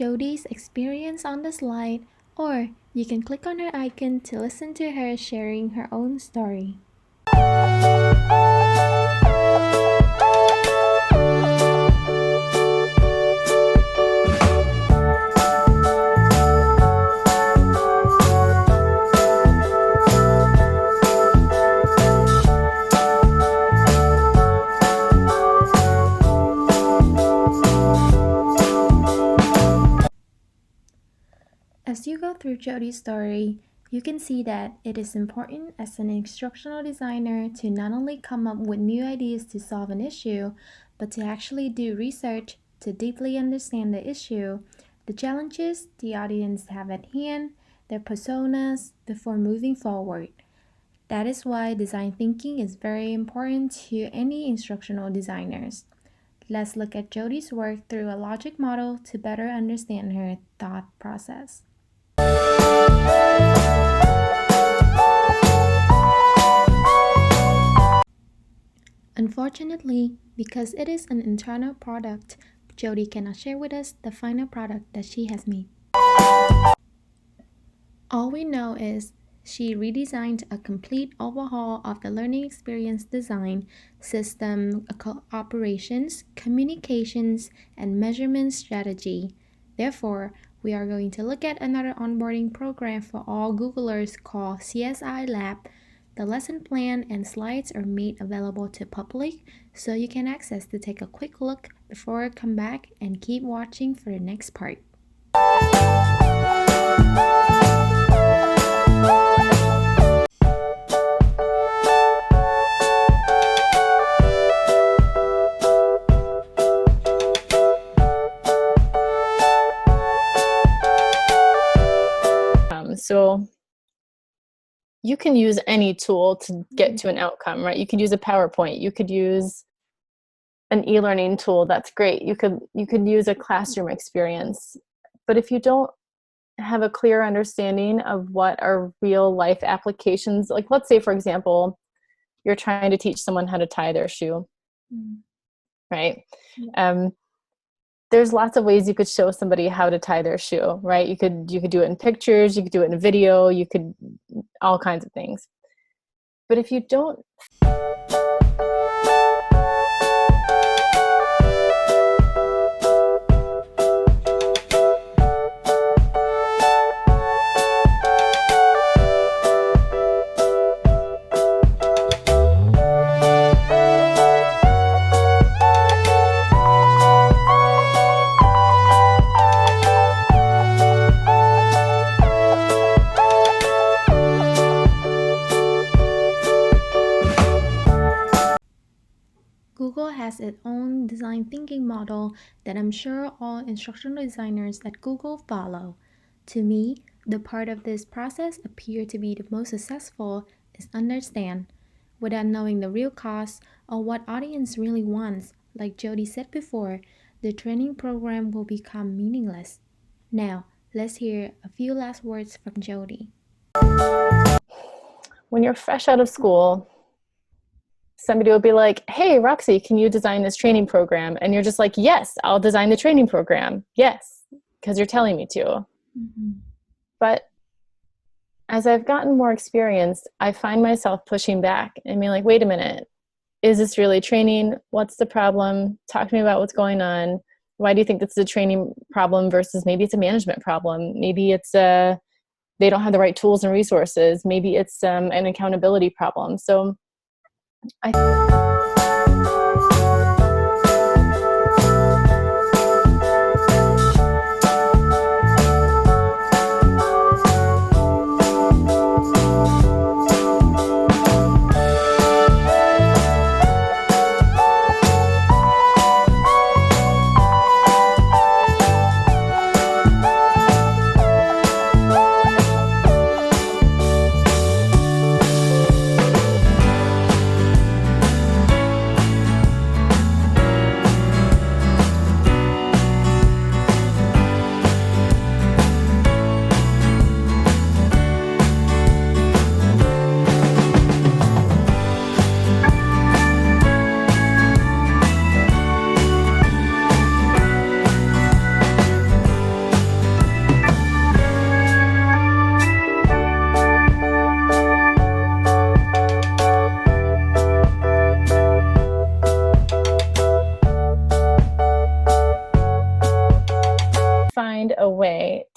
Jody's experience on the slide, or you can click on her icon to listen to her sharing her own story. As you go through Jody's story, you can see that it is important as an instructional designer to not only come up with new ideas to solve an issue, but to actually do research to deeply understand the issue, the challenges the audience have at hand, their personas, before moving forward. That is why design thinking is very important to any instructional designers. Let's look at Jody's work through a logic model to better understand her thought process. Unfortunately, because it is an internal product, Jody cannot share with us the final product that she has made. All we know is she redesigned a complete overhaul of the learning experience design, system operations, communications, and measurement strategy. Therefore, we are going to look at another onboarding program for all Googlers called CSI Lab. The lesson plan and slides are made available to public, so you can access to take a quick look before come back and keep watching for the next part. So you can use any tool to get to an outcome, right? You could use a PowerPoint. You could use an e-learning tool. That's great. You could use a classroom experience. But if you don't have a clear understanding of what are real life applications, like let's say, for example, you're trying to teach someone how to tie their shoe, right? Yeah. There's lots of ways you could show somebody how to tie their shoe, right? You could do it in pictures, you could do it in video, you could all kinds of things. But if you don't Google has its own design thinking model that I'm sure all instructional designers at Google follow. To me, the part of this process appear to be the most successful is understand. Without knowing the real cost or what audience really wants, like Jody said before, the training program will become meaningless. Now, let's hear a few last words from Jody. When you're fresh out of school, somebody will be like, hey, Roxy, can you design this training program? And you're just like, yes, I'll design the training program. Yes, because you're telling me to. But as I've gotten more experience, I find myself pushing back and being like, wait a minute, is this really training? What's the problem? Talk to me about what's going on. Why do you think this is a training problem versus maybe it's a management problem? Maybe it's they don't have the right tools and resources. Maybe it's an accountability problem. So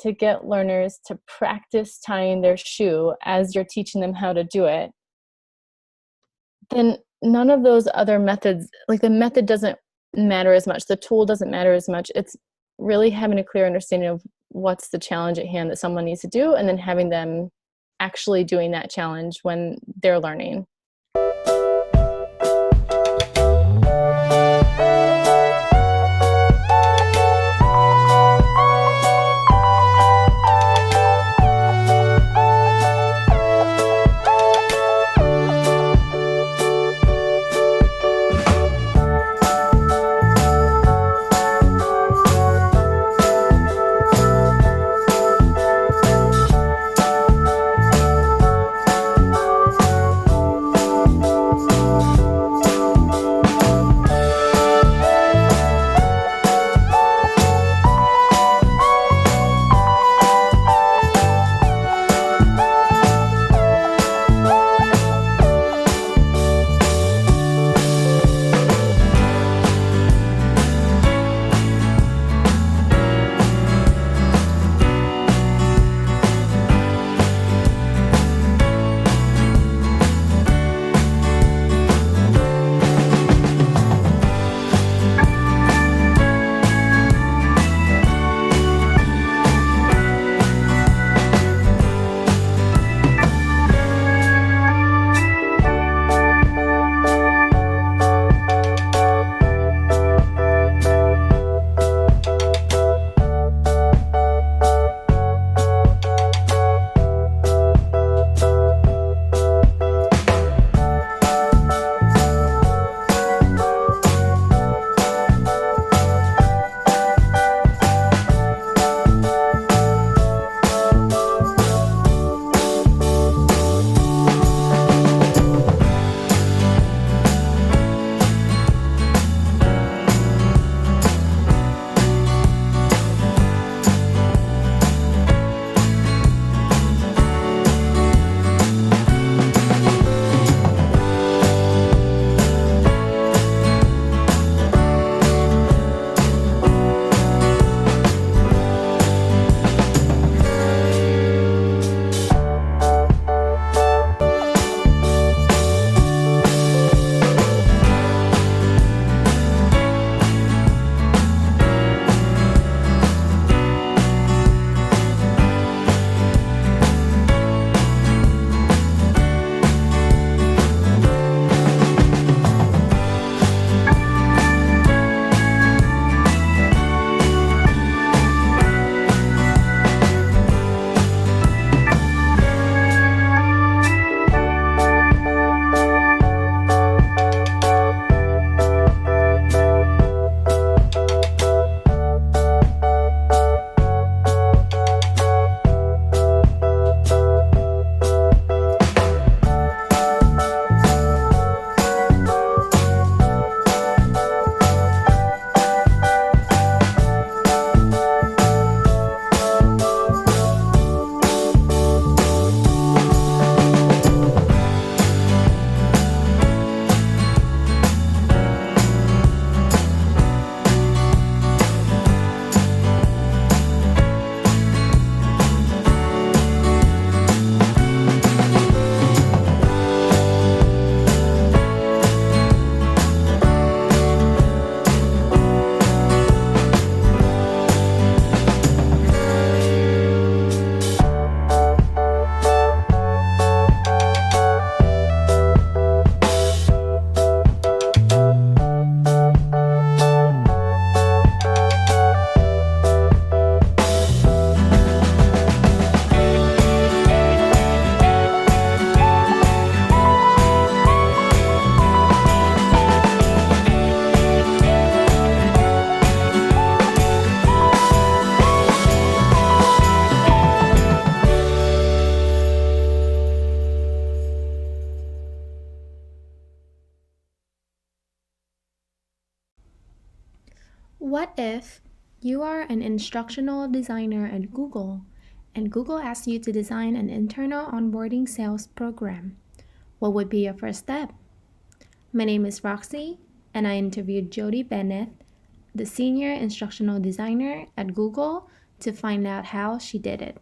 to get learners to practice tying their shoe as you're teaching them how to do it, then none of those other methods, like the method doesn't matter as much, the tool doesn't matter as much. It's really having a clear understanding of what's the challenge at hand that someone needs to do, and then having them actually doing that challenge when they're learning. What if you are an instructional designer at Google and Google asks you to design an internal onboarding sales program? What would be your first step? My name is Roxy, and I interviewed Jody Bennett, the senior instructional designer at Google, to find out how she did it.